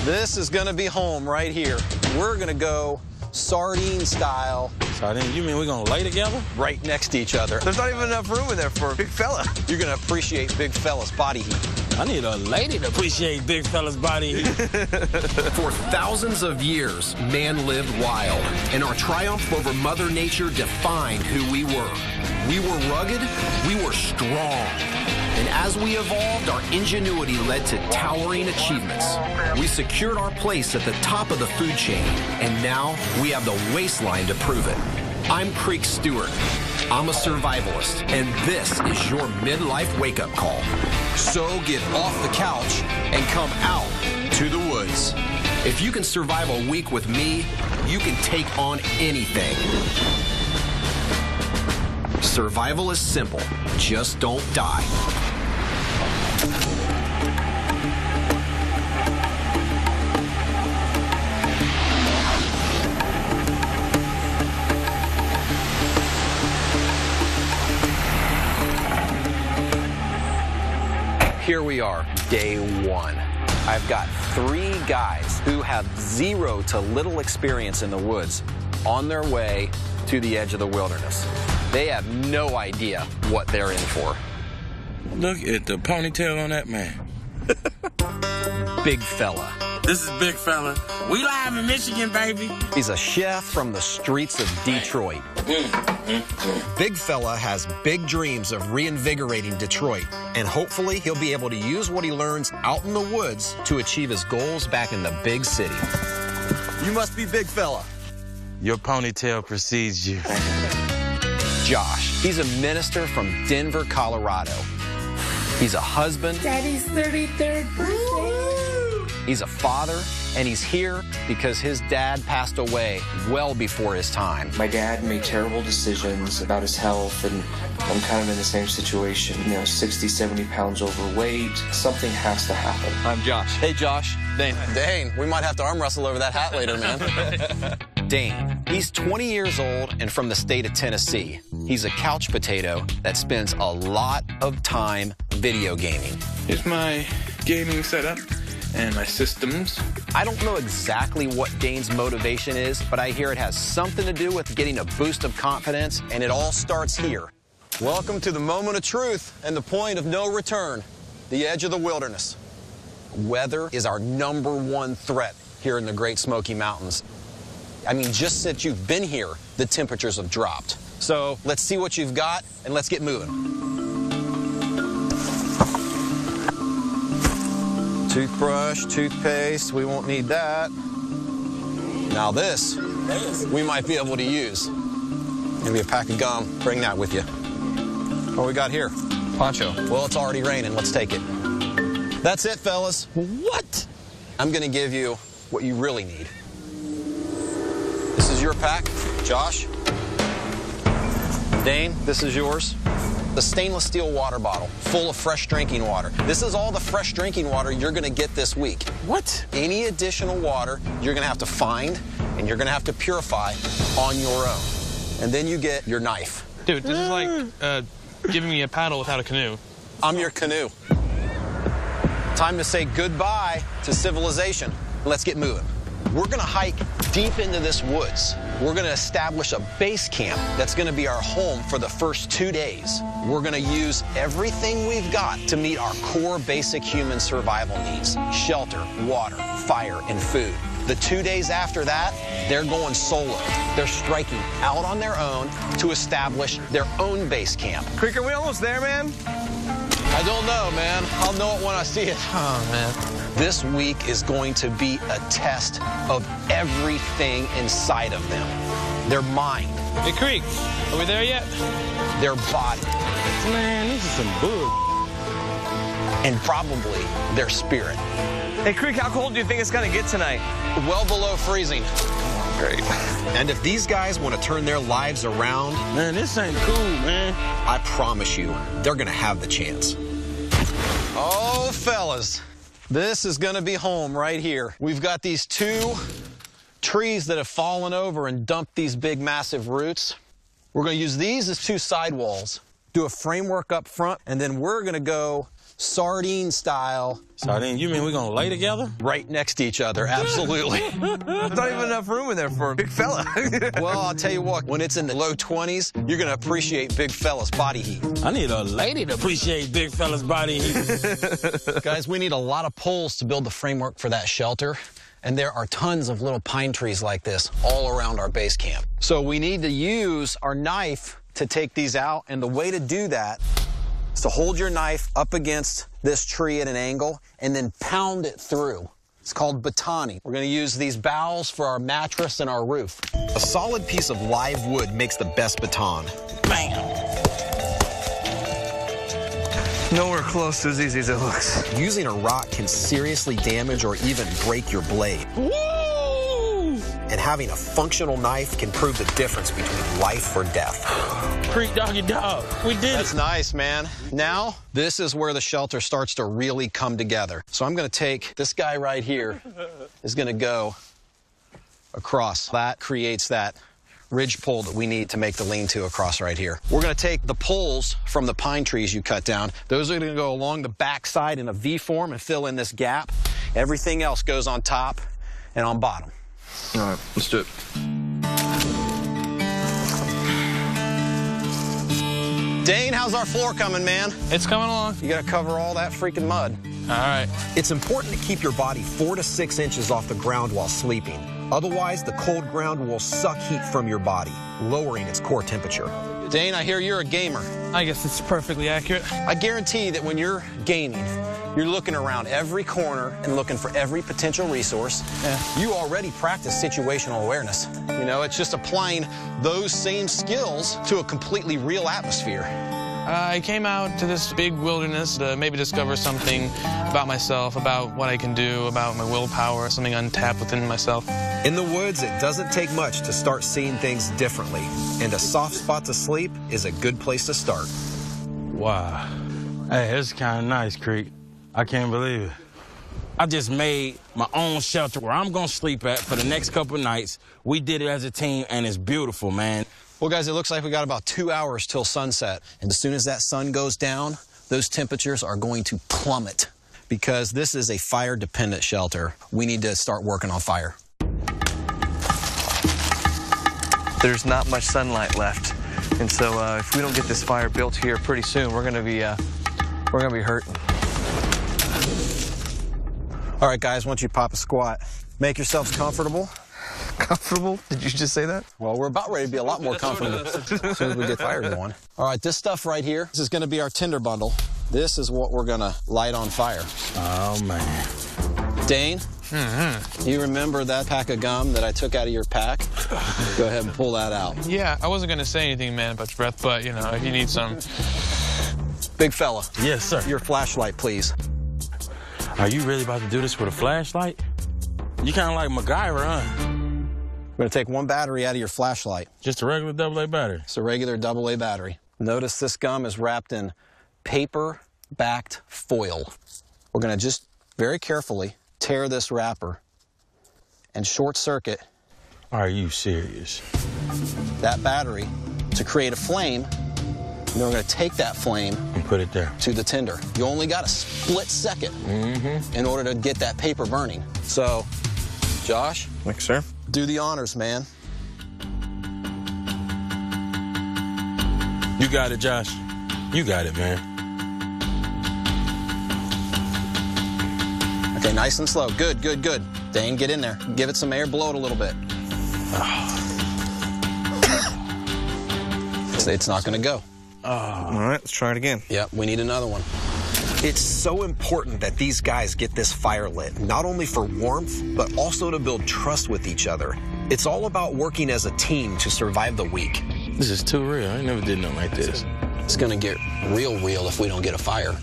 This is gonna be home right here. We're gonna go sardine style. Sardine? You mean we're gonna lay together? Right next to each other. There's not even enough room in there for a big fella. You're gonna appreciate big fella's body heat. I need a lady to appreciate big fella's body. For thousands of years, man lived wild, and our triumph over Mother Nature defined who we were. We were rugged, we were strong. And as we evolved, our ingenuity led to towering achievements. We secured our place at the top of the food chain, and now we have the waistline to prove it. I'm Creek Stewart. I'm a survivalist, and this is your midlife wake-up call. So get off the couch and come out to the woods. If you can survive a week with me, you can take on anything. Survival is simple. Just don't die. Here we are, day one. I've got 3 guys who have 0 to little experience in the woods on their way to the edge of the wilderness. They have no idea what they're in for. Look at the ponytail on that man. Big fella. This is Big Fella. We live in Michigan, baby. He's a chef from the streets of Detroit. Big fella has big dreams of reinvigorating Detroit, and hopefully he'll be able to use what he learns out in the woods to achieve his goals back in the big city. You must be Big fella. Your ponytail precedes you. Josh, he's a minister from Denver, Colorado. He's a husband. Daddy's 33rd birthday. He's a father, and he's here because his dad passed away well before his time. My dad made terrible decisions about his health, and I'm kind of in the same situation. 60, 70 pounds overweight. Something has to happen. I'm Josh. Hey, Josh. Dane. Dane, we might have to arm wrestle over that hat later, man. Dane, he's 20 years old and from the state of Tennessee. He's a couch potato that spends a lot of time video gaming. Here's my gaming setup and my systems. I don't know exactly what Dane's motivation is, but I hear it has something to do with getting a boost of confidence, and it all starts here. Welcome to the moment of truth and the point of no return, the edge of the wilderness. Weather is our #1 threat here in the Great Smoky Mountains. I mean, just since you've been here, the temperatures have dropped. So let's see what you've got, and let's get moving. Toothbrush, toothpaste, we won't need that. Now this, we might be able to use. Maybe a pack of gum, bring that with you. What we got here? Poncho. Well, it's already raining, let's take it. That's it, fellas. What? I'm gonna give you what you really need. This is your pack, Josh. Dane, this is yours. The stainless steel water bottle full of fresh drinking water. This is all the fresh drinking water you're gonna get this week. What? Any additional water you're gonna have to find and you're gonna have to purify on your own. And then you get your knife. Dude, this is like giving me a paddle without a canoe. I'm your canoe. Time to say goodbye to civilization. Let's get moving. We're gonna hike deep into this woods. We're gonna establish a base camp that's gonna be our home for the first 2 days. We're gonna use everything we've got to meet our core basic human survival needs: shelter, water, fire, and food. The 2 days after that, they're going solo. They're striking out on their own to establish their own base camp. Creek, are we almost there, man? I don't know, man. I'll know it when I see it. Oh, man. This week is going to be a test of everything inside of them. Their mind. Hey, Creek, are we there yet? Their body. Man, this is some bull. And probably their spirit. Hey, Creek, how cold do you think it's gonna get tonight? Well below freezing. Great. And if these guys want to turn their lives around, Man, this ain't cool, man. I promise you, they're going to have the chance. Oh, fellas, this is going to be home right here. We've got these 2 trees that have fallen over and dumped these big, massive roots. We're going to use these as 2 sidewalls, do a framework up front, and then we're going to go sardine style. Sardine, you mean we're gonna lay together? Right next to each other, absolutely. There's not even enough room in there for a big fella. Well, I'll tell you what, when it's in the low 20s, you're gonna appreciate big fella's body heat. I need a lady to appreciate big fella's body heat. Guys, we need a lot of poles to build the framework for that shelter. And there are tons of little pine trees like this all around our base camp. So we need to use our knife to take these out. And the way to do that is to hold your knife up against this tree at an angle and then pound it through. It's called batoning. We're gonna use these bowels for our mattress and our roof. A solid piece of live wood makes the best baton. Bam. Nowhere close to as easy as it looks. Using a rock can seriously damage or even break your blade. Woo! And having a functional knife can prove the difference between life or death. Creek doggy dog, we did That's it. nice, man. Now, this is where the shelter starts to really come together. So I'm gonna take this guy right here, is gonna go across. That creates that ridge pole that we need to make the lean-to across right here. We're gonna take the poles from the pine trees you cut down. Those are gonna go along the back side in a V form and fill in this gap. Everything else goes on top and on bottom. All right, let's do it. Dane, how's our floor coming, man? It's coming along. You gotta cover all that freaking mud. All right. It's important to keep your body 4 to 6 inches off the ground while sleeping. Otherwise, the cold ground will suck heat from your body, lowering its core temperature. Dane, I hear you're a gamer. I guess it's perfectly accurate. I guarantee that when you're gaming, you're looking around every corner and looking for every potential resource. Yeah. You already practice situational awareness. You know, it's just applying those same skills to a completely real atmosphere. I came out to this big wilderness to maybe discover something about myself, about what I can do, about my willpower, something untapped within myself. In the woods, it doesn't take much to start seeing things differently, and a soft spot to sleep is a good place to start. Wow. Hey, it's kind of nice, Creek. I can't believe it. I just made my own shelter where I'm gonna sleep at for the next couple of nights. We did it as a team, and it's beautiful, man. Well, guys, it looks like we got about 2 hours till sunset. And as soon as that sun goes down, those temperatures are going to plummet. Because this is a fire-dependent shelter, we need to start working on fire. There's not much sunlight left, and so if we don't get this fire built here pretty soon, we're gonna be hurting. All right, guys, once you pop a squat, make yourselves comfortable. Comfortable? Did you just say that? Well, we're about ready to be a lot more comfortable as soon as we get fire going. All right, this stuff right here, this is gonna be our tinder bundle. This is what we're gonna light on fire. Oh, man. Dane, you remember that pack of gum that I took out of your pack? Go ahead and pull that out. Yeah, I wasn't gonna say anything, man, about your breath, but, you know, if you need some. Big fella. Yes, sir. Your flashlight, please. Are you really about to do this with a flashlight? You kind of like MacGyver, huh? We're gonna take one battery out of your flashlight. Just a regular AA battery. It's a regular AA battery. Notice this gum is wrapped in paper-backed foil. We're gonna just very carefully tear this wrapper and short circuit Are you serious? that battery to create a flame. And then we're gonna take that flame And put it there. to the tinder. You only got a split second in order to get that paper burning. So, Josh, Thank you, sir. do the honors, man. You got it, Josh. You got it, man. Okay, nice and slow. Good, good, good. Dane, get in there. Give it some air, blow it a little bit. It's not gonna go. All right, let's try it again. Yep, we need another one. It's so important that these guys get this fire lit, not only for warmth, but also to build trust with each other. It's all about working as a team to survive the week. This is too real. I never did nothing like this. It's gonna get real if we don't get a fire.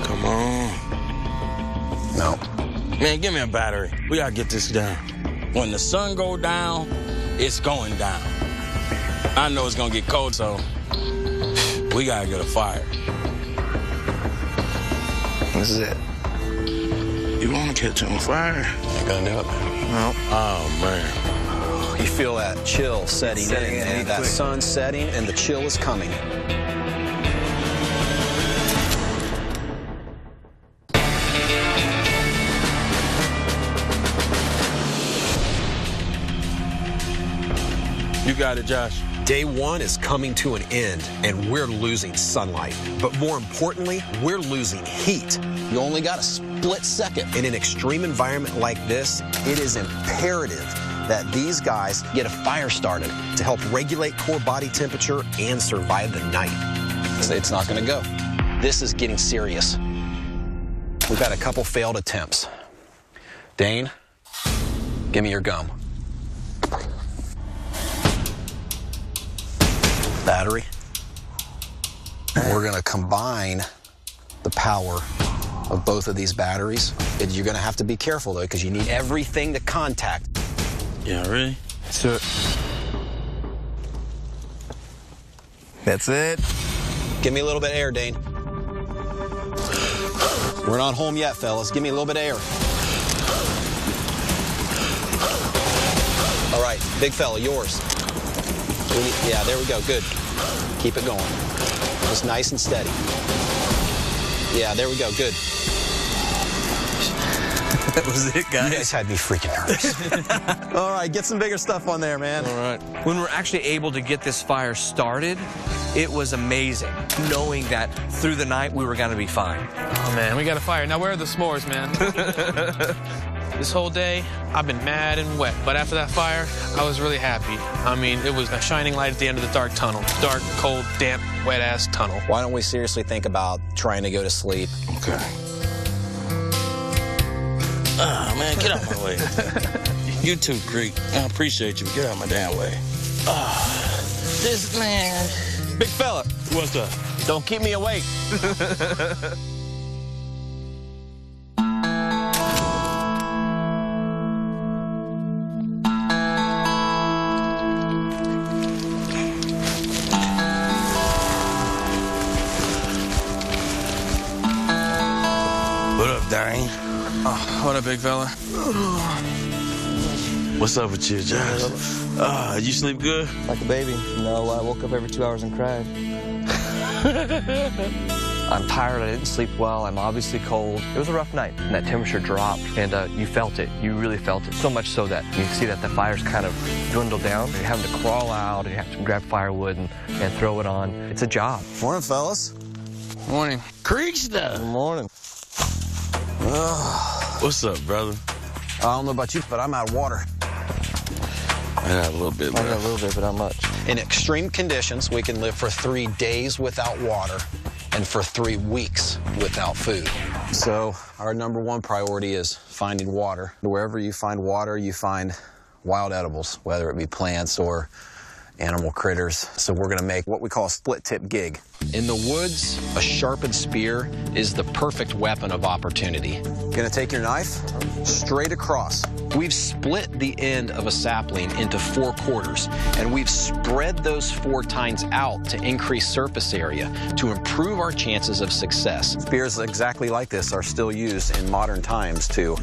Come on. No. Man, give me a battery. We gotta get this down. When the sun go down, it's going down. I know it's gonna get cold, so we gotta get a fire. This is it. You wanna catch on fire? Ain't gonna do it, man. Well, Oh, man. You feel that chill setting in, man. That sun setting and the chill is coming. You got it, Josh. Day one is coming to an end, and we're losing sunlight. But more importantly, we're losing heat. You only got a split second. In an extreme environment like this, it is imperative that these guys Get a fire started. to help regulate core body temperature and survive the night. It's not going to go. This is getting serious. We've had a couple failed attempts. Dane, give me your gum. Battery. We're going to combine the power of both of these batteries. You're going to have to be careful, though, because you need everything to contact. Yeah, really? So, that's it. Give me a little bit of air, Dane. We're not home yet, fellas. Give me a little bit of air. All right, big fella, yours. Yeah, there we go. Good. Keep it going. Just nice and steady. Yeah, there we go. Good. That was it, guys. You guys had me freaking nervous. All right, get some bigger stuff on there, man. All right. When we're actually able to get this fire started, it was amazing, knowing that through the night we were going to be fine. Oh, man, we got a fire. Now, where are the s'mores, man? This whole day, I've been mad and wet, but after that fire, I was really happy. I mean, it was a shining light at the end of the dark tunnel. Dark, cold, damp, wet-ass tunnel. Why don't we seriously think about trying to go to sleep? Okay. Ah, man, get out my way. You too, Creek. I appreciate you. Get out my damn way. This man. Big fella, What's up? don't keep me awake. What up, Dane? What up, big fella? What's up with you, Josh? You sleep good? Like a baby. No, I woke up every 2 hours and cried. I'm tired. I didn't sleep well. I'm obviously cold. It was a rough night. And that temperature dropped, and you felt it. You really felt it. So much so that you see that the fire's kind of dwindled down. You're having to crawl out, and you have to grab firewood and throw it on. It's a job. Morning, fellas. Morning. Creek stuff. Good morning. What's up, brother? I don't know about you, but I'm out of water. I got a little bit I got a left. little bit, but not much. In extreme conditions, we can live for 3 days without water and for 3 weeks without food. So our number one priority is finding water. Wherever you find water, you find wild edibles, whether it be plants or animal critters. So we're gonna make what we call a split tip gig. In the woods, a sharpened spear is the perfect weapon of opportunity. Gonna take your knife straight across. We've split the end of a sapling into 4 quarters, and we've spread those 4 tines out to increase surface area to improve our chances of success. Spears exactly like this are still used in modern times to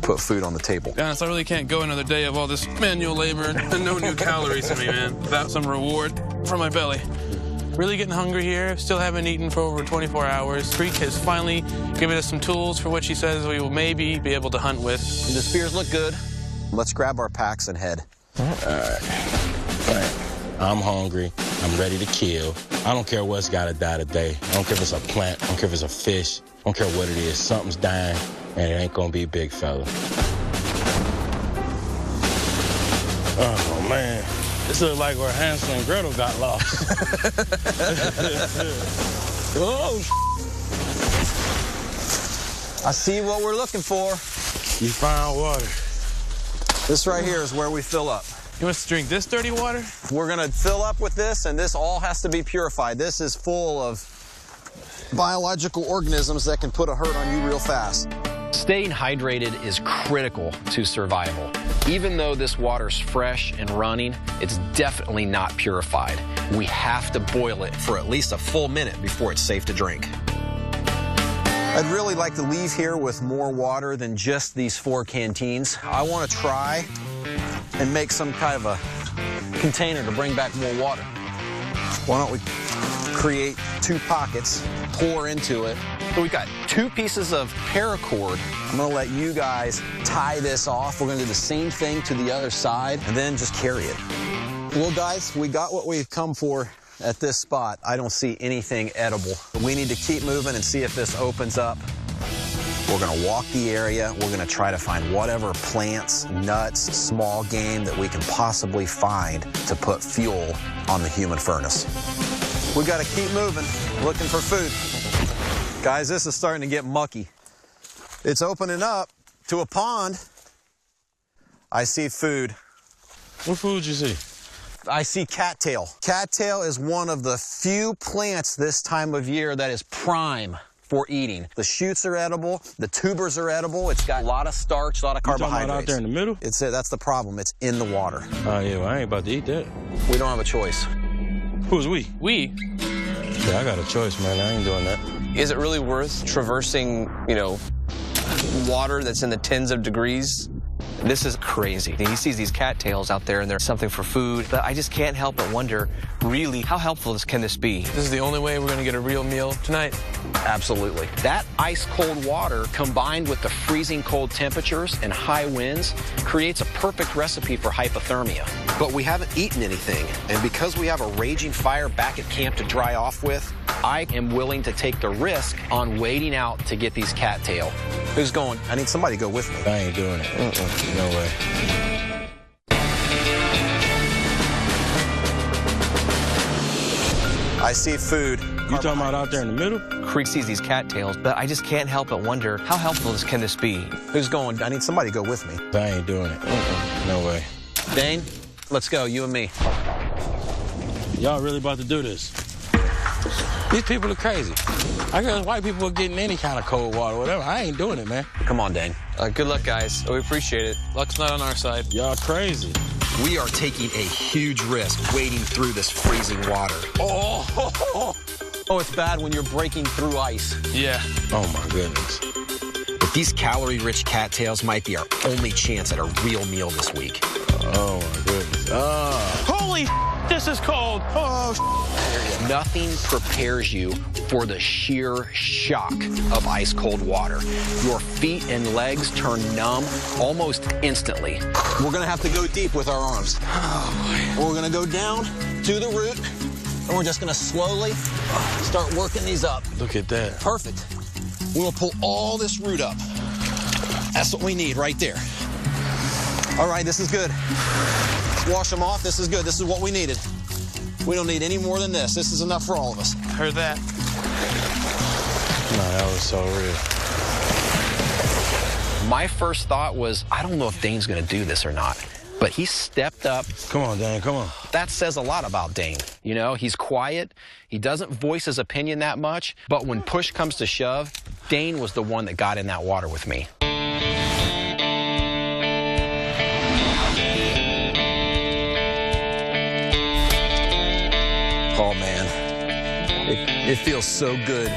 put food on the table. To be honest, I really can't go another day of all this manual labor and no new calories to me, man, without some reward from my belly. Really getting hungry here. Still haven't eaten for over 24 hours. Creek has finally given us some tools for what she says we will maybe be able to hunt with. The spears look good. Let's grab our packs and head. All right. I'm hungry. I'm ready to kill. I don't care what's got to die today. I don't care if it's a plant. I don't care if it's a fish. I don't care what it is. Something's dying, and it ain't going to be big fella. Oh, man. This looks like where Hansel and Gretel got lost. Oh, I see what we're looking for. you found water. This right here is where we fill up. You want us to drink this dirty water? We're gonna fill up with this, and this all has to be purified. This is full of biological organisms that can put a hurt on you real fast. Staying hydrated is critical to survival. Even though this water's fresh and running, it's definitely not purified. We have to boil it for at least a full minute before it's safe to drink. I'd really like to leave here with more water than just these 4 canteens. I want to try and make some kind of a container to bring back more water. Why don't we create 2 pockets, pour into it. So we've got 2 pieces of paracord. I'm gonna let you guys tie this off. We're gonna do the same thing to the other side and then just carry it. Well, guys, we got what we've come for at this spot. I don't see anything edible. We need to keep moving and see if this opens up. We're gonna walk the area. We're gonna try to find whatever plants, nuts, small game that we can possibly find to put fuel on the human furnace. We gotta keep moving, looking for food. Guys, this is starting to get mucky. It's opening up to a pond. I see food. What food you see? I see cattail. Cattail is one of the few plants this time of year that is prime for eating. The shoots are edible, the tubers are edible. It's got a lot of starch, a lot of carbohydrates. You talking about out there in the middle? That's the problem. It's in the water. Oh, yeah, well, I ain't about to eat that. We don't have a choice. Who's we? We? Yeah, I got a choice, man. I ain't doing that. Is it really worth traversing, water that's in the tens of degrees? This is crazy. He sees these cattails out there and there's something for food, but I just can't help but wonder, really, how helpful can this be? This is the only way we're gonna get a real meal tonight. Absolutely. That ice-cold water combined with the freezing cold temperatures and high winds creates a perfect recipe for hypothermia. But we haven't eaten anything, and because we have a raging fire back at camp to dry off with, I am willing to take the risk on waiting out to get these cattail. Who's going? I need somebody to go with me. I ain't doing it. No way. I see food. You talking about out there in the middle? Creek sees these cattails, but I just can't help but wonder, how helpful can this be? Who's going? I need somebody to go with me. I ain't doing it. No way. Dane, let's go, you and me. Y'all really about to do this? These people are crazy. I guess white people are getting any kind of cold water, whatever. I ain't doing it, man. Come on, Dane. Good luck, guys. We appreciate it. Luck's not on our side. Y'all crazy. We are taking a huge risk wading through this freezing water. Oh, it's bad when you're breaking through ice. Yeah. Oh, my goodness. But these calorie-rich cattails might be our only chance at a real meal this week. Oh, my goodness. Holy this is cold. Nothing prepares you for the sheer shock of ice-cold water. Your feet and legs turn numb almost instantly. We're gonna have to go deep with our arms. We're gonna go down to the root, and we're just gonna slowly start working these up. Look at that. Perfect. We'll pull all this root up. That's what we need right there. All right, this is good. Wash them off. This is good. This is what we needed. We don't need any more than this. This is enough for all of us. Heard that. No, that was so real. My first thought was, I don't know if Dane's going to do this or not. But he stepped up. Come on, Dane, come on. That says a lot about Dane. You know, he's quiet. He doesn't voice his opinion that much. But when push comes to shove, Dane was the one that got in that water with me. Oh, man. It feels so good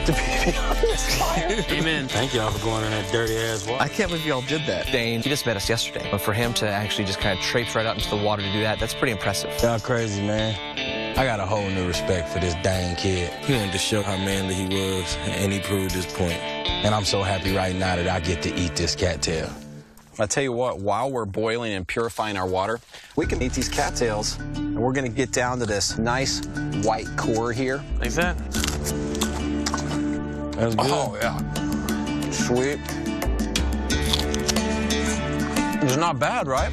to be on this fire. Amen. Thank y'all for going in that dirty-ass water. I can't believe y'all did that. Dane, he just met us yesterday. But for him to actually just kind of traipse right out into the water to do that, that's pretty impressive. Y'all crazy, man. I got a whole new respect for this Dane kid. He wanted to show how manly he was, and he proved his point. And I'm so happy right now that I get to eat this cattail. I tell you what, while we're boiling and purifying our water, we can eat these cattails, and we're gonna get down to this nice white core here. Like that? That's good. Oh, yeah. Sweet. It's not bad, right?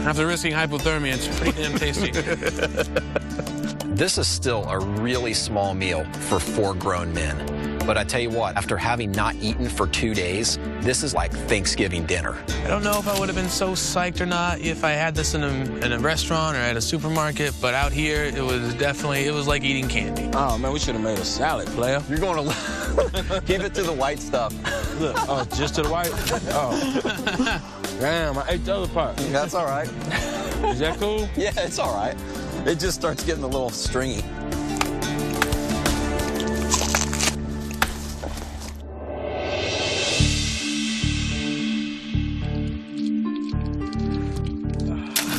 After risking hypothermia, it's pretty damn tasty. This is still a really small meal for 4 grown men. But I tell you what, after having not eaten for 2 days, this is like Thanksgiving dinner. I don't know if I would have been so psyched or not if I had this in a restaurant or at a supermarket, but out here, it was like eating candy. Oh, man, we should have made a salad, player. You're going to keep it to the white stuff. Look, oh, just to the white? Oh. Damn, I ate the other part. That's all right. Is that cool? Yeah, it's all right. It just starts getting a little stringy.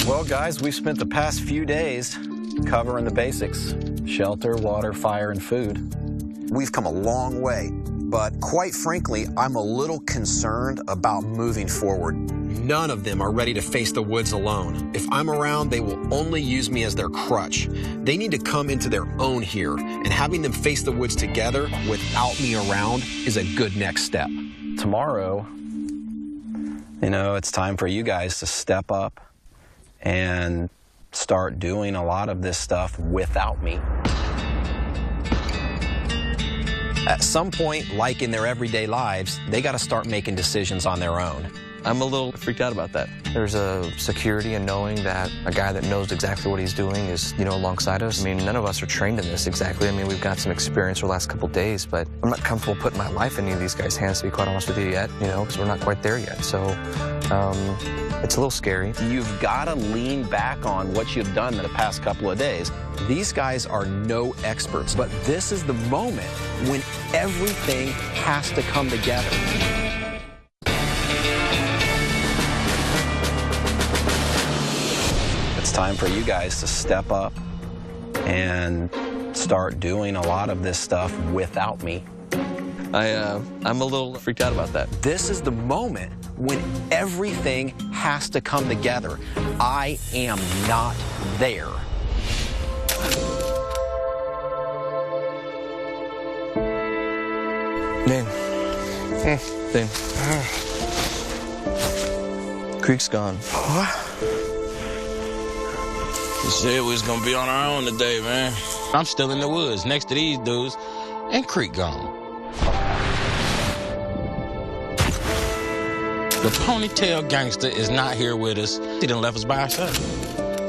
Well, guys, we've spent the past few days covering the basics: shelter, water, fire, and food. We've come a long way, but quite frankly, I'm a little concerned about moving forward. none of them are ready to face the woods alone. If I'm around, they will only use me as their crutch. They need to come into their own here, and having them face the woods together without me around is a good next step. Tomorrow, you know, it's time for you guys to step up and start doing a lot of this stuff without me. At some point, like in their everyday lives, they got to start making decisions on their own. I'm a little freaked out about that. There's a security in knowing that a guy that knows exactly what he's doing is, you know, alongside us. I mean, none of us are trained in this exactly. I mean, we've got some experience for the last couple days, but I'm not comfortable putting my life in any of these guys' hands, to be quite honest with you, yet, you know, because we're not quite there yet. So it's a little scary. You've got to lean back on what you've done in the past couple of days. These guys are no experts, but this is the moment when everything has to come together. It's time for you guys to step up and start doing a lot of this stuff without me. I'm a little freaked out about that. This is the moment when everything has to come together. I am not there. Dane. Creek's gone. What? We said we was gonna be on our own today, man. I'm still in the woods next to these dudes, and Creek gone. The ponytail gangster is not here with us. He done left us by ourselves.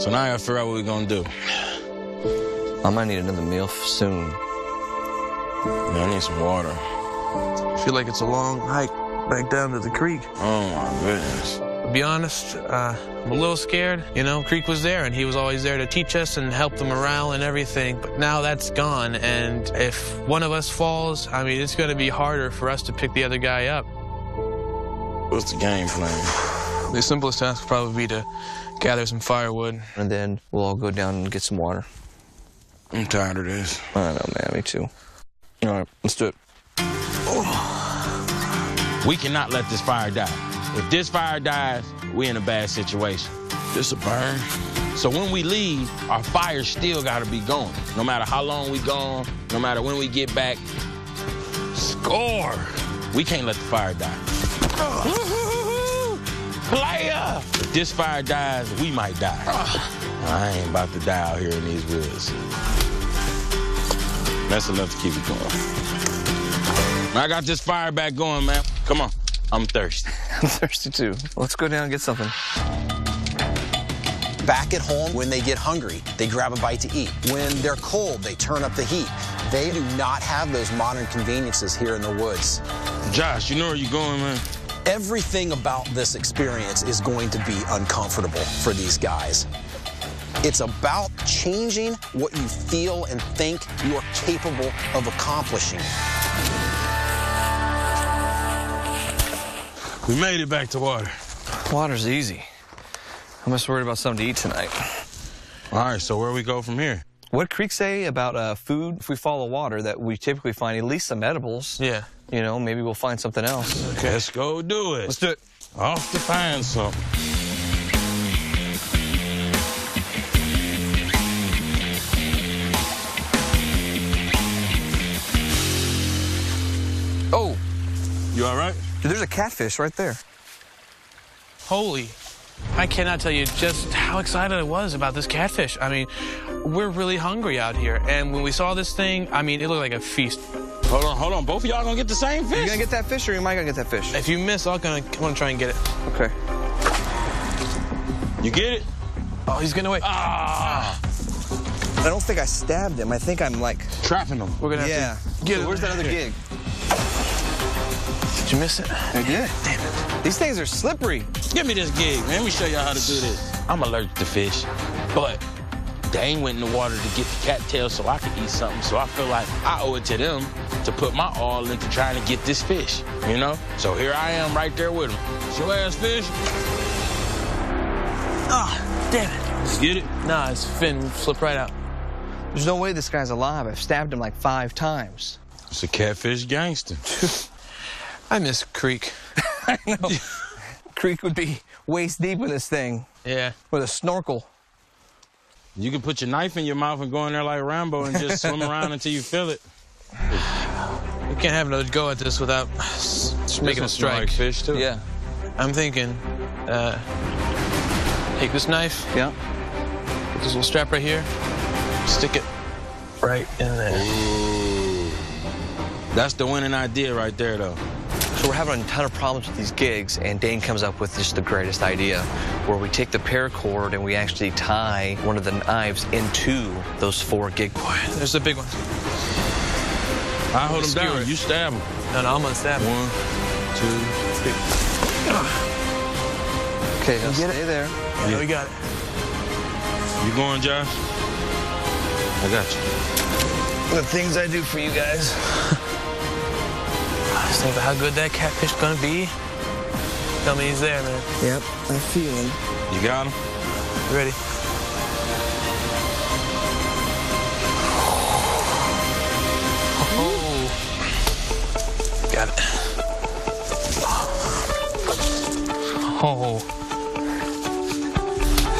So now I gotta figure out what we're gonna do. I might need another meal soon. Yeah, I need some water. I feel like it's a long hike back down to the creek. Oh my goodness. To be honest, I'm a little scared. You know, Creek was there, and he was always there to teach us and help the morale and everything. But now that's gone, and if one of us falls, I mean, it's going to be harder for us to pick the other guy up. What's the game plan? The simplest task would probably be to gather some firewood. And then we'll all go down and get some water. I'm tired of this. I know, man, me too. All right, let's do it. We cannot let this fire die. If this fire dies, we're in a bad situation. This a burn. So when we leave, our fire still gotta be going. No matter how long we gone, no matter when we get back. Score! We can't let the fire die. Player! If this fire dies, we might die. I ain't about to die out here in these woods. That's enough to keep it going. I got this fire back going, man. Come on. I'm thirsty. I'm thirsty too. Let's go down and get something. Back at home, when they get hungry, they grab a bite to eat. When they're cold, they turn up the heat. They do not have those modern conveniences here in the woods. Josh, you know where you're going, man? Everything about this experience is going to be uncomfortable for these guys. It's about changing what you feel and think you are capable of accomplishing. We made it back to water. Water's easy. I'm just worried about something to eat tonight. All right, so where we go from here? What Creek say about food? If we follow water, that we typically find at least some edibles. Yeah. You know, maybe we'll find something else. Okay. Let's go do it. Let's do it. Off to find something. Oh. You all right? Dude, there's a catfish right there. Holy. I cannot tell you just how excited I was about this catfish. I mean, we're really hungry out here. And when we saw this thing, I mean, it looked like a feast. Hold on. Both of y'all gonna get the same fish? You gonna get that fish or am I gonna get that fish? If you miss, I'm gonna try and get it. Okay. You get it? Oh, he's getting away. Ah! I don't think I stabbed him. I think I'm like Trapping them. We're gonna have to get so it. where's that other gig? Did you miss it? I did. Damn it. These things are slippery. Give me this gig, man. Let me show y'all how to do this. I'm allergic to fish, but Dane went in the water to get the cattail so I could eat something. So I feel like I owe it to them to put my all into trying to get this fish, you know? So here I am right there with him. It's your ass fish. Ah, damn it. Let's get it. Nah, his fin flipped right out. There's no way this guy's alive. I've stabbed him like 5 times. It's a catfish gangster. I miss Creek. I know. Creek would be waist deep in this thing. Yeah. With a snorkel. You can put your knife in your mouth and go in there like Rambo and just swim around until you feel it. We can't have another go at this without making a strike. Like fish too. Yeah. I'm thinking, take this knife. Yeah. Put this little strap right here. Stick it right in there. Ooh. That's the winning idea right there, though. So we're having a ton of problems with these gigs, and Dane comes up with just the greatest idea, where we take the paracord and we actually tie one of the knives into those 4 gig points. There's the big one. I hold him down. You stab him. No, I'm gonna stab him. 1, 2, 3. Okay, now stay there. Yeah, we got it. You going, Josh? I got you. The things I do for you guys. Just think about how good that catfish gonna be. Tell me he's there, man. Yep, I feel him. You got him? You ready? Oh. Got it. Oh.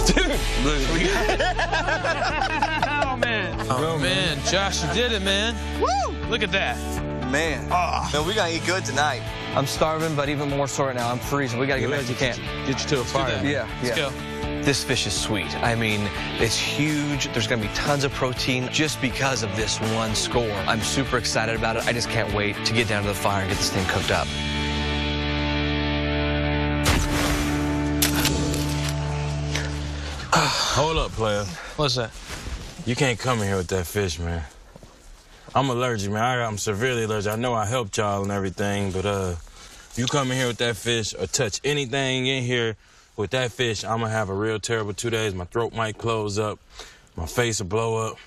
Dude, look. Oh, man. Oh, man. Josh, you did it, man. Woo! Look at that. Man. Man, we gotta eat good tonight. I'm starving, but even more so right now. I'm freezing. We gotta get back to camp. Get you to a fire. Yeah. Let's go. This fish is sweet. I mean, it's huge. There's gonna be tons of protein just because of this one score. I'm super excited about it. I just can't wait to get down to the fire and get this thing cooked up. Hold up, player. What's that? You can't come in here with that fish, man. I'm allergic, man. I'm severely allergic. I know I helped y'all and everything, but you come in here with that fish or touch anything in here with that fish, I'm gonna have a real terrible 2 days. My throat might close up, my face will blow up.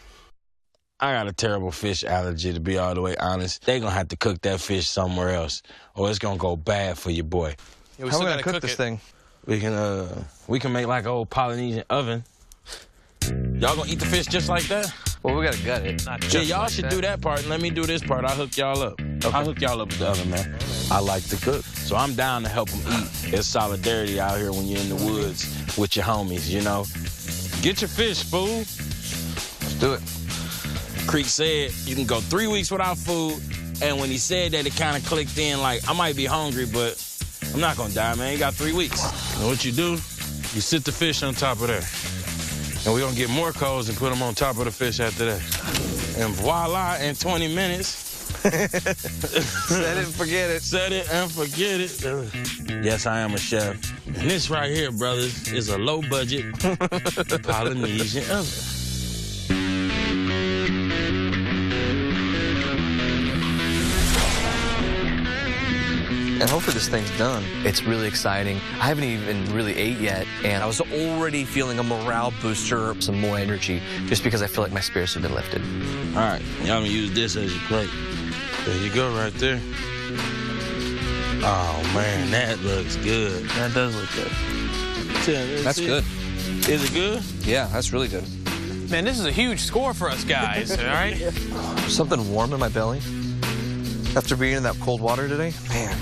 I got a terrible fish allergy, to be all the way honest. They gonna have to cook that fish somewhere else, or it's gonna go bad for your boy. Yeah, How are we gonna cook this thing? We can make like an old Polynesian oven. Y'all gonna eat the fish just like that? Well, we gotta gut it. Not Yeah, just y'all like should that. do that part and let me do this part. I'll hook y'all up. Okay. I'll hook y'all up with the oven, man. I like to cook, so I'm down to help them eat. There's solidarity out here when you're in the woods with your homies, you know? Get your fish, fool. Let's do it. Creek said you can go 3 weeks without food, and when he said that, it kind of clicked in like, I might be hungry, but I'm not gonna die, man. You got 3 weeks. And what you do, you sit the fish on top of there. And we're gonna get more coals and put them on top of the fish after that. And voila, in 20 minutes. Set it and forget it. Set it and forget it. Yes, I am a chef. And this right here, brothers, is a low-budget Polynesian oven. And hopefully this thing's done. It's really exciting. I haven't even really ate yet, and I was already feeling a morale booster, some more energy, just because I feel like my spirits have been lifted. All right, y'all gonna use this as your plate. There you go, right there. Oh, man, that looks good. That does look good. That's good. Is it good? Yeah, that's really good. Man, this is a huge score for us guys, all right? Something warm in my belly after being in that cold water today. Man.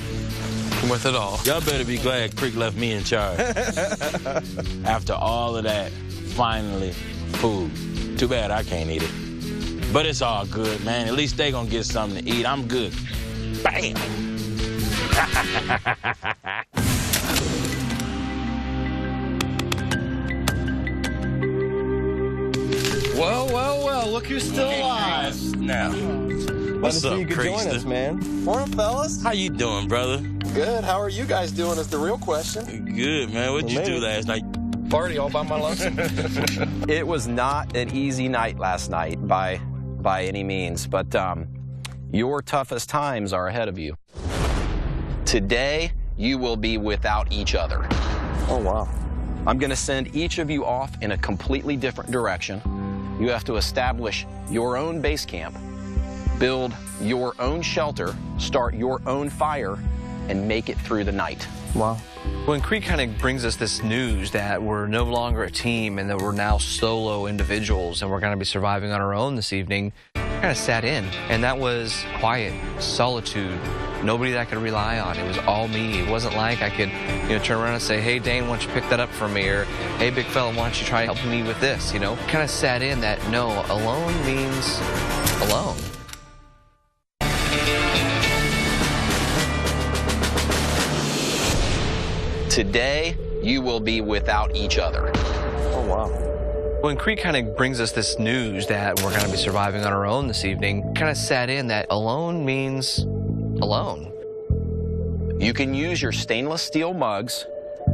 Worth it all. Y'all better be glad Creek left me in charge. After all of that, finally, food. Too bad I can't eat it. But it's all good, man. At least they gonna get something to eat. I'm good. Bam! Well, look who's still alive. Now, what's up, you could join us, Creekster? man. Morning, fellas. How you doing, brother? Good. How are you guys doing is the real question. Good, man. What'd you do last night? Party all by my lonesome. It was not an easy night last night by any means, but your toughest times are ahead of you. Today, you will be without each other. Oh, wow. I'm going to send each of you off in a completely different direction. You have to establish your own base camp, build your own shelter, start your own fire, and make it through the night. Wow. When Creek kind of brings us this news that we're no longer a team and that we're now solo individuals and we're going to be surviving on our own this evening, I kind of sat in, and that was quiet, solitude, nobody that I could rely on. It was all me. It wasn't like I could, turn around and say, hey, Dane, why don't you pick that up for me? Or, hey, big fella, why don't you try helping me with this, Kind of sat in that, no, alone means alone. Today, you will be without each other. Oh, wow. When Creek kind of brings us this news that we're going to be surviving on our own this evening, kind of sat in that alone means alone. You can use your stainless steel mugs,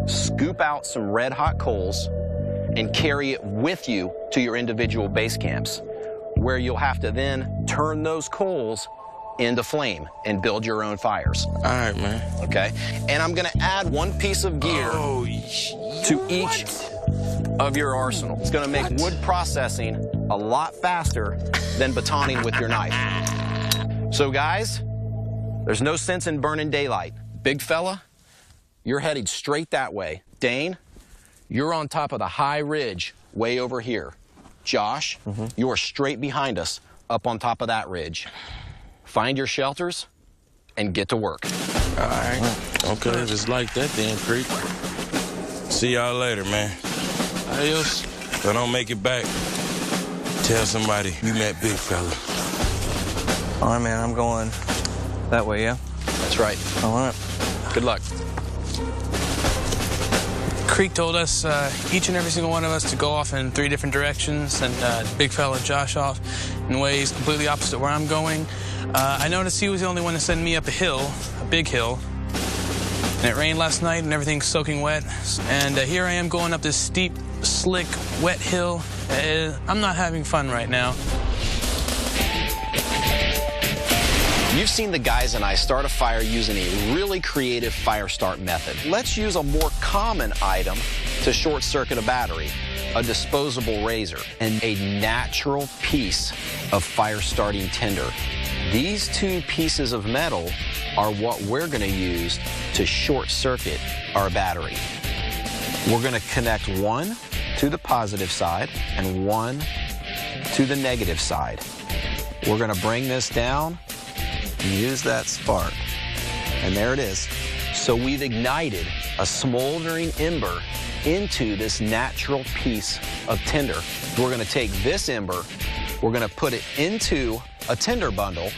scoop out some red hot coals, and carry it with you to your individual base camps, where you'll have to then turn those coals into flame and build your own fires. All right, man. Okay? And I'm gonna add one piece of gear to each of your arsenal. It's gonna make wood processing a lot faster than batoning with your knife. So guys, there's no sense in burning daylight. Big fella, you're headed straight that way. Dane, you're on top of the high ridge way over here. Josh, you are straight behind us up on top of that ridge. Find your shelters and get to work. All right. Okay, if it's like that then, Creek. See y'all later, man. Adios. If I don't make it back, tell somebody you met big fella. All right, man, I'm going that way, yeah? That's right. All right. Good luck. Creek told us, each and every single one of us, to go off in 3 different directions, and big fella Josh off in ways completely opposite where I'm going. I noticed he was the only one to send me up a hill, a big hill, and it rained last night and everything's soaking wet. And here I am going up this steep, slick, wet hill. I'm not having fun right now. You've seen the guys and I start a fire using a really creative fire start method. Let's use a more common item to short circuit a battery, a disposable razor, and a natural piece of fire starting tinder. These 2 pieces of metal are what we're gonna use to short circuit our battery. We're gonna connect one to the positive side and one to the negative side. We're gonna bring this down and use that spark. And there it is. So we've ignited a smoldering ember into this natural piece of tinder. We're gonna take this ember, we're gonna put it into a tinder bundle,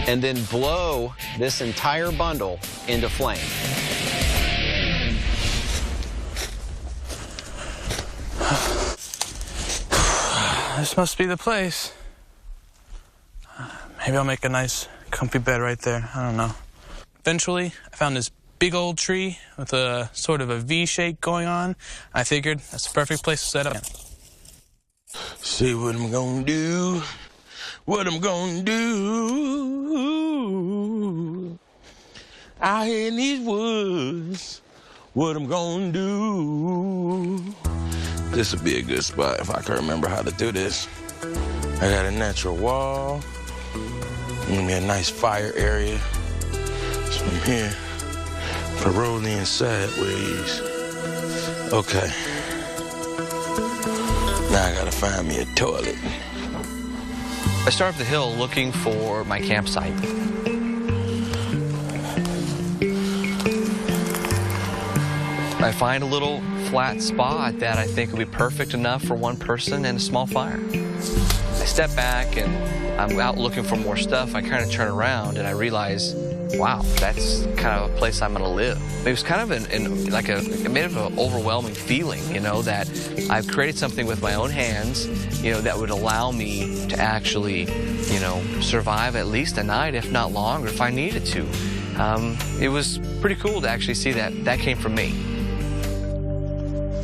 and then blow this entire bundle into flame. This must be the place. Maybe I'll make a nice, comfy bed right there. I don't know. Eventually, I found this big old tree with a sort of a V shape going on. I figured that's the perfect place to set up. See what I'm gonna do. What I'm gonna do. Out here in these woods. What I'm gonna do. This would be a good spot if I can remember how to do this. I got a natural wall. Gonna be a nice fire area. So from here, I roll in sideways. Okay. Now I gotta find me a toilet. I start up the hill looking for my campsite. I find a little flat spot that I think would be perfect enough for one person and a small fire. I step back and I'm out looking for more stuff. I kind of turn around and I realize, wow, that's kind of a place I'm gonna live. It was kind of a bit of an overwhelming feeling, that I've created something with my own hands, that would allow me to actually, survive at least a night, if not longer, if I needed to. It was pretty cool to actually see that that came from me.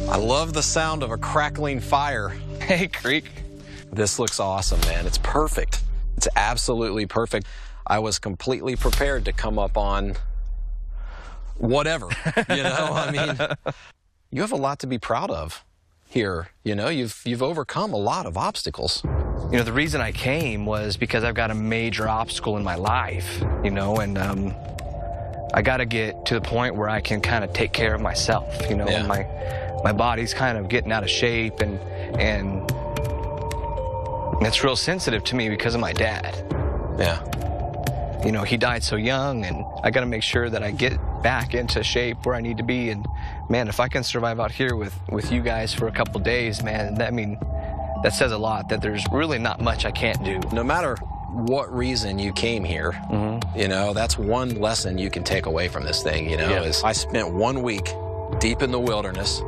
I love the sound of a crackling fire. Hey, Creek. This looks awesome, man. It's perfect. It's absolutely perfect. I was completely prepared to come up on whatever, I mean, you have a lot to be proud of here. You've overcome a lot of obstacles. The reason I came was because I've got a major obstacle in my life, and I got to get to the point where I can kind of take care of myself, Yeah. My body's kind of getting out of shape, and it's real sensitive to me because of my dad. Yeah. you know, he died so young, and I got to make sure that I get back into shape where I need to be. And man, if I can survive out here with you guys for a couple days, man, that says a lot, that there's really not much I can't do. No matter what reason you came here, you know, that's one lesson you can take away from this thing, you know, is I spent 1 week deep in the wilderness,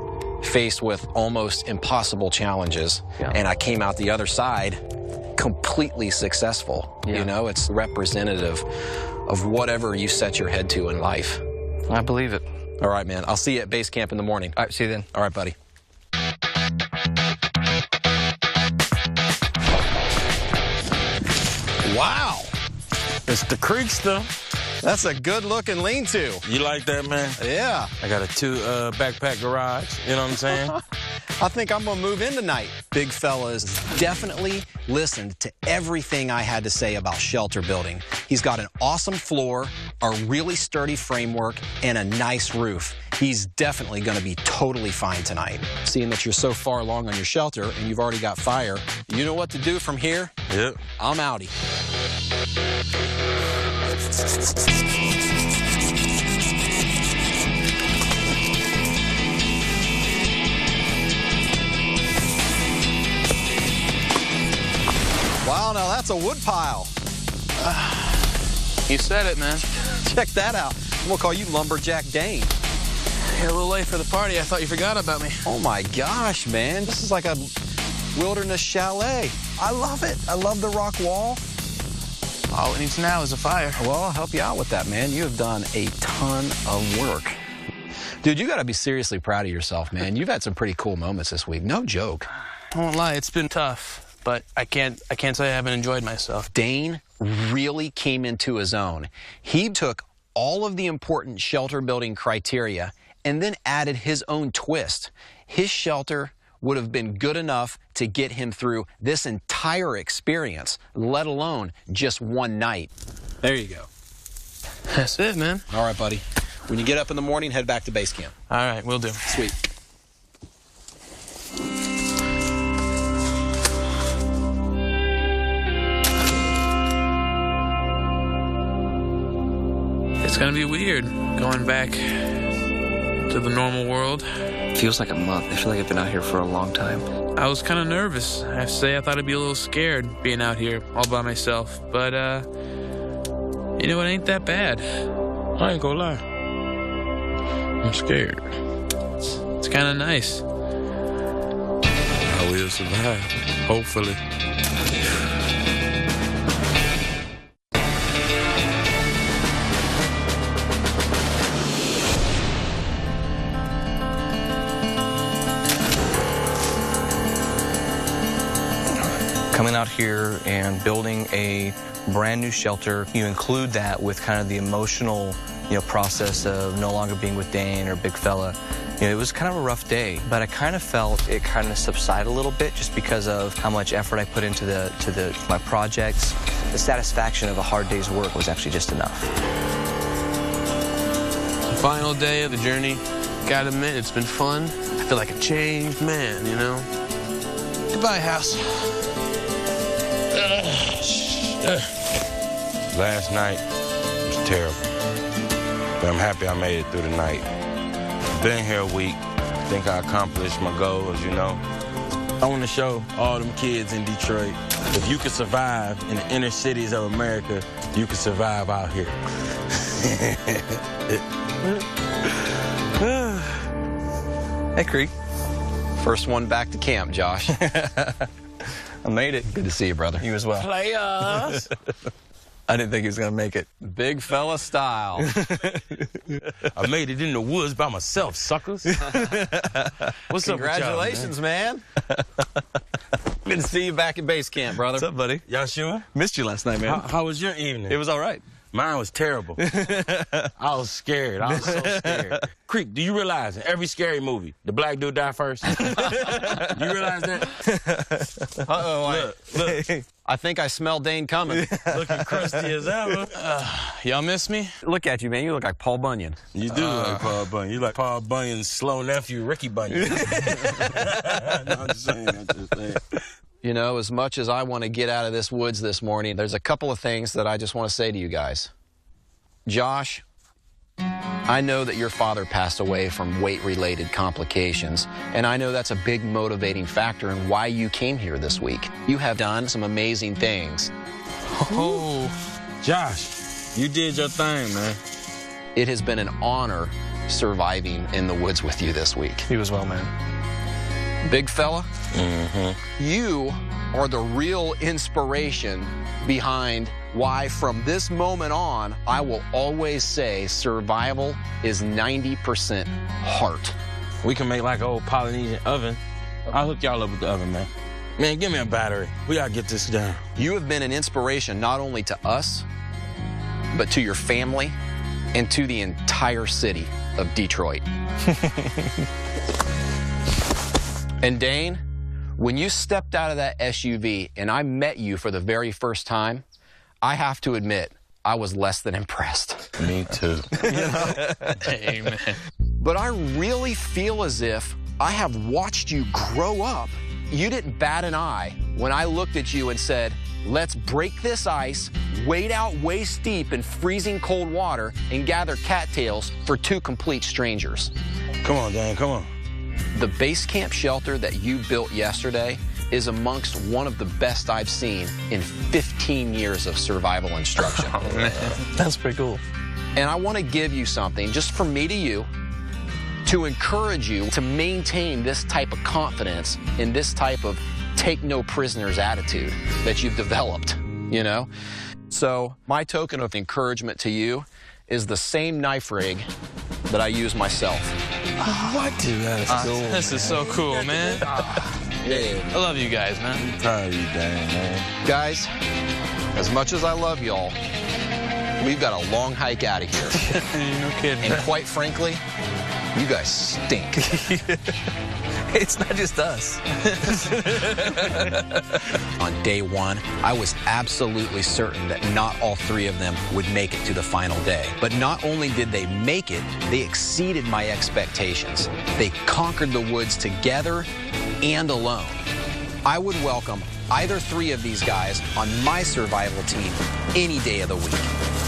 faced with almost impossible challenges, and I came out the other side completely successful. You know, it's representative of whatever you set your head to in life. I believe it. All right, man. I'll see you at base camp in the morning. All right, see you then. All right, buddy. Wow. It's the Creekster. That's a good-looking lean-to. You like that, man? Yeah. I got a 2 backpack garage. You know what I'm saying? I think I'm gonna move in tonight. Big fella's definitely listened to everything I had to say about shelter building. He's got an awesome floor, a really sturdy framework, and a nice roof. He's definitely gonna be totally fine tonight. Seeing that you're so far along on your shelter and you've already got fire, you know what to do from here? Yep. I'm outie. Wow, now that's a wood pile. You said it, man. Check that out. We'll call you Lumberjack Dane. Yeah, a little late for the party. I thought you forgot about me. Oh my gosh, man. This is like a wilderness chalet. I love it. I love the rock wall. All it needs now is a fire. Well, I'll help you out with that, man. You have done a ton of work. Dude, you gotta be seriously proud of yourself, man. You've had some pretty cool moments this week. No joke. I won't lie, it's been tough. But I can't say I haven't enjoyed myself. Dane really came into his own. He took all of the important shelter building criteria and then added his own twist. His shelter would have been good enough to get him through this entire experience, let alone just one night. There you go. That's it, man. All right, buddy. When you get up in the morning, head back to base camp. All right, will do. Sweet. It's gonna be weird going back to the normal world. Feels like a month. I feel like I've been out here for a long time. I was kind of nervous. I have to say, I thought I'd be a little scared being out here all by myself. But, you know, it ain't that bad. I ain't gonna lie. I'm scared. It's kind of nice. I will survive, hopefully. Coming out here and building a brand new shelter, you include that with kind of the emotional, process of no longer being with Dane or Big Fella. It was kind of a rough day, but I kind of felt it kind of subside a little bit just because of how much effort I put into my projects. The satisfaction of a hard day's work was actually just enough. The final day of the journey, gotta admit, it's been fun. I feel like a changed man, you know? Goodbye, house. Last night was terrible, but I'm happy I made it through the night. Been here a week. I think I accomplished my goals, you know. I want to show all them kids in Detroit, if you can survive in the inner cities of America, you can survive out here. Hey, Creek. First one back to camp, Josh. I made it. Good to see you, brother. You as well. Players. I didn't think he was going to make it. Big fella style. I made it in the woods by myself, suckers. What's Congratulations, up with y'all, man. Good to see you back at base camp, brother. What's up, buddy? Y'all sure? Missed you last night, man. How was your evening? It was all right. Mine was terrible. I was scared. I was so scared. Creek, do you realize in every scary movie, the black dude die first? You realize that? Uh-oh. Look. I think I smell Dane coming. Looking crusty as ever. Y'all miss me? Look at you, man. You look like Paul Bunyan. You do look like Paul Bunyan. You like Paul Bunyan's slow nephew, Ricky Bunyan. No, I'm just saying. You know, as much as I want to get out of this woods this morning, there's a couple of things that I just want to say to you guys. Josh, I know that your father passed away from weight-related complications, and I know that's a big motivating factor in why you came here this week. You have done some amazing things. Oh, Josh, you did your thing, man. It has been an honor surviving in the woods with you this week. You as well, man. Big fella, you are the real inspiration behind why from this moment on, I will always say survival is 90% heart. We can make like an old Polynesian oven. I'll hook y'all up with the oven, man. Man, give me a battery. We gotta get this down. You have been an inspiration not only to us, but to your family and to the entire city of Detroit. And Dane, when you stepped out of that SUV and I met you for the very first time, I have to admit, I was less than impressed. Me too. You know? Amen. But I really feel as if I have watched you grow up. You didn't bat an eye when I looked at you and said, let's break this ice, wade out waist deep in freezing cold water, and gather cattails for two complete strangers. Come on, Dan, come on. The base camp shelter that you built yesterday is amongst one of the best I've seen in 15 years of survival instruction. Oh, man. That's pretty cool. And I want to give you something, just from me to you, to encourage you to maintain this type of confidence and this type of take no prisoners attitude that you've developed, you know? So my token of encouragement to you is the same knife rig that I use myself. What? Dude, that's cool. This is so cool, man. Yeah. I love you guys, man. I'm proud of you, Dan, man. Guys, as much as I love y'all, we've got a long hike out of here. No kidding. And quite frankly, you guys stink. It's not just us. On day one, I was absolutely certain that not all three of them would make it to the final day. But not only did they make it, they exceeded my expectations. They conquered the woods together and alone. I would welcome either three of these guys on my survival team any day of the week.